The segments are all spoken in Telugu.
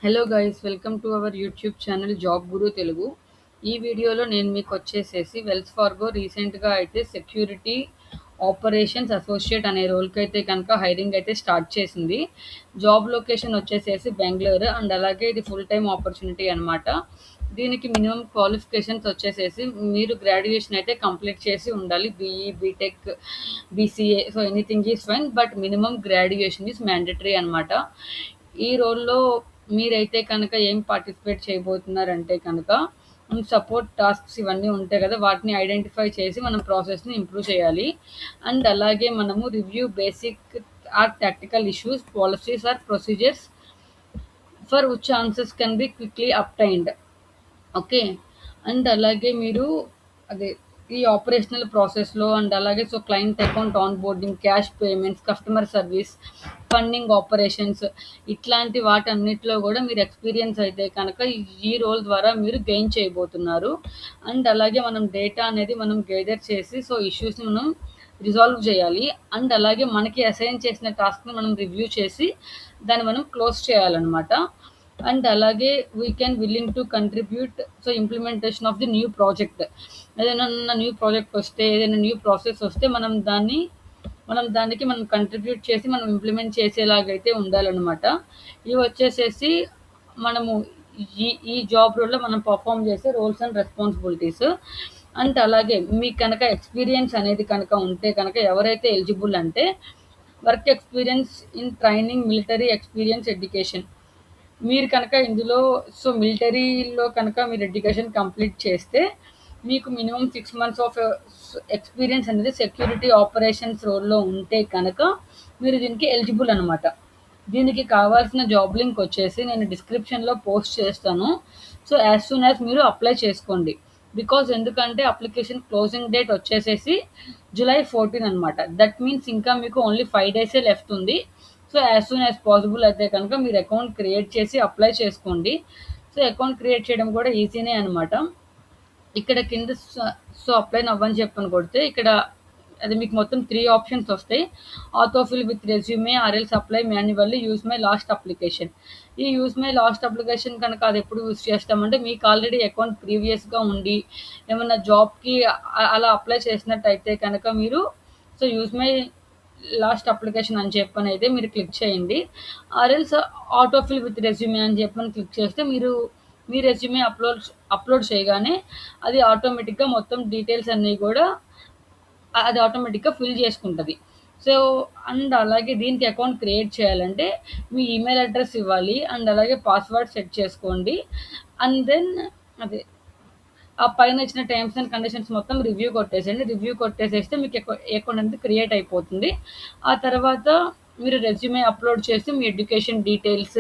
Hello guys, welcome to our YouTube channel job Guru Telugu. ఈ వీడియోలో నేను మీకు వచ్చేసేసి వెల్స్ ఫార్గో రీసెంట్గా అయితే సెక్యూరిటీ ఆపరేషన్స్ అసోసియేట్ అనే రోల్కి అయితే కనుక హైరింగ్ అయితే స్టార్ట్ చేసింది. జాబ్ లొకేషన్ వచ్చేసేసి బెంగళూరు అండ్ అలాగే ఇది ఫుల్ టైమ్ ఆపర్చునిటీ అనమాట. దీనికి మినిమం క్వాలిఫికేషన్స్ వచ్చేసేసి మీరు గ్రాడ్యుయేషన్ అయితే కంప్లీట్ చేసి ఉండాలి. BE, BTech, BCA, so anything is fine, but minimum graduation is mandatory అనమాట. ఈ రోల్‌లో మీరైతే కనుక ఏం పార్టిసిపేట్ చేయబోతున్నారంటే కనుక, సపోర్ట్ టాస్క్స్ ఇవన్నీ ఉంటాయి కదా! వాటిని ఐడెంటిఫై చేసి మనం ప్రాసెస్‌ని ఇంప్రూవ్ చేయాలి. అండ్ అలాగే మనము review basic or tactical issues, policies or procedures for which answers can be quickly obtained. Okay. And అలాగే మీరు అదే ఈ ఆపరేషనల్ ప్రాసెస్‌లో అండ్ అలాగే client account onboarding, cash payments, customer service, funding operations ఇట్లాంటి వాటన్నిటిలో గూడా మీరు ఎక్స్‌పీరియన్స్ అయితే కనుక ఈ రోల్ ద్వారా మీరు గెయిన్ చేయబోతున్నారు. అండ్ అలాగే మనం డేటా అనేది మనం గెదర్ చేసి ఇష్యూస్‌ని మనం రిజాల్వ్ చేయాలి. అండ్ అలాగే మనకి అసైన్ చేసిన టాస్క్‌ని మనం రివ్యూ చేసి దాన్ని మనం క్లోజ్ చేయాలనమాట. అండ్ అలాగే we can willing to contribute implementation of the new project. ఏదైనా న్యూ ప్రాజెక్ట్ వస్తే, ఏదైనా న్యూ ప్రాసెస్ వస్తే మనం దానికి కంట్రిబ్యూట్ చేసి మనం ఇంప్లిమెంట్ చేసేలాగైతే ఉండాలనమాట. ఇవి వచ్చేసేసి మనము ఈ జాబ్ రోల్‌లో మనం పర్ఫార్మ్ చేసే రోల్స్ అండ్ రెస్పాన్సిబిలిటీస్. అండ్ అలాగే మీకు కనుక ఎక్స్‌పీరియన్స్ అనేది కనుక ఉంటే కనుక ఎవరైతే ఎలిజిబుల్ అంటే work experience in training, military experience, education. మీరు కనుక ఇందులో మిలిటరీలో కనుక మీరు ఎడ్యుకేషన్ కంప్లీట్ చేస్తే మీకు మినిమం 6 మంత్స్ ఆఫ్ ఎక్స్‌పీరియన్స్ అనేది సెక్యూరిటీ ఆపరేషన్స్ రోల్‌లో ఉంటే కనుక మీరు దీనికి ఎలిజిబుల్ అనమాట. దీనికి కావాల్సిన జాబ్ లింక్ వచ్చేసి నేను డిస్క్రిప్షన్‌లో పోస్ట్ చేస్తాను. యాజ్ సూన్ యాజ్ మీరు అప్లై చేసుకోండి. ఎందుకంటే అప్లికేషన్ క్లోజింగ్ డేట్ వచ్చేసేసి జులై 14 అనమాట. దట్ మీన్స్ ఇంకా మీకు ఓన్లీ 5 డేసే లెఫ్ట్ ఉంది. యాజ్ సూన్ యాజ్ పాసిబుల్ అయితే కనుక మీరు అకౌంట్ క్రియేట్ చేసి అప్లై చేసుకోండి. అకౌంట్ క్రియేట్ చేయడం కూడా ఈజీనే అనమాట. ఇక్కడ కింద అప్లై నౌ అని చెప్పని కొడితే ఇక్కడ అది మీకు మొత్తం 3 ఆప్షన్స్ వస్తాయి. Auto fill with resume, or else apply manually, use my last application. ఈ యూజ్ మై లాస్ట్ అప్లికేషన్ కనుక అది ఎప్పుడు యూజ్ చేస్తామంటే మీకు ఆల్రెడీ అకౌంట్ ప్రీవియస్‌గా ఉండి ఏమన్నా జాబ్‌కి అలా అప్లై చేసినట్టయితే కనుక మీరు యూజ్ మై లాస్ట్ అప్లికేషన్ అని చెప్పని అయితే మీరు క్లిక్ చేయండి. ఆర్ఎల్స్ ఆటో ఫిల్ విత్ రెజ్యూమే అని చెప్పని క్లిక్ చేస్తే మీరు మీ రెజ్యూమే అప్లోడ్ చేయగానే అది ఆటోమేటిక్‌గా మొత్తం డీటెయిల్స్ అన్నీ గూడా అది ఆటోమేటిక్‌గా ఫిల్ చేసుకుంటది. సో, అండ్ అలాగే దీనికి అకౌంట్ క్రియేట్ చేయాలంటే మీ ఈమెయిల్ అడ్రెస్ ఇవ్వాలి. అండ్ అలాగే పాస్వర్డ్ సెట్ చేసుకోండి. అండ్ దెన్ అదే ఆ పైన ఇచ్చిన టర్మ్స్ అండ్ కండిషన్స్ మొత్తం రివ్యూ కొట్టేసేయండి. రివ్యూ కొట్టేసేస్తే మీకు అకౌంట్ అనేది క్రియేట్ అయిపోతుంది. ఆ తర్వాత మీరు రెజ్యూమే అప్లోడ్ చేసి మీ education details,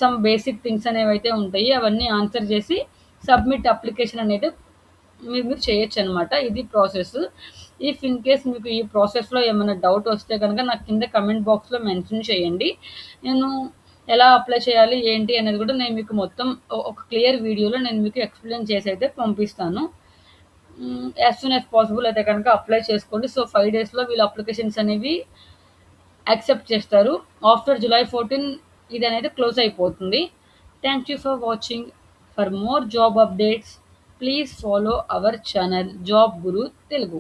some basic things అనేవైతే ఉంటాయి అవన్నీ ఆన్సర్ చేసి సబ్మిట్ అప్లికేషన్ అనేది మీరు చేయొచ్చనమాట. ఇది ప్రాసెస్. ఇఫ్ ఇన్ కేస్ మీకు ఈ ప్రాసెస్‌లో ఏమైనా డౌట్ వస్తే గనక నాకు కింద కమెంట్ బాక్స్‌లో మెన్షన్ చేయండి. నేను ఎలా అప్లై చేయాలి, ఏంటి అనేది కూడా నేను మీకు మొత్తం ఒక క్లియర్ వీడియోలో నేను మీకు ఎక్స్‌ప్లెయిన్ చేసైతే పంపిస్తాను. యాజ్ సూన్ యాజ్ పాసిబుల్ అయితే కనుక అప్లై చేసుకోండి. 5 డేస్‌లో వీళ్ళు అప్లికేషన్స్ అనేవి యాక్సెప్ట్ చేస్తారు. ఆఫ్టర్ జులై 14 ఇదనేది క్లోజ్ అయిపోతుంది. Thank you for watching. For more job updates please follow our channel job Guru Telugu.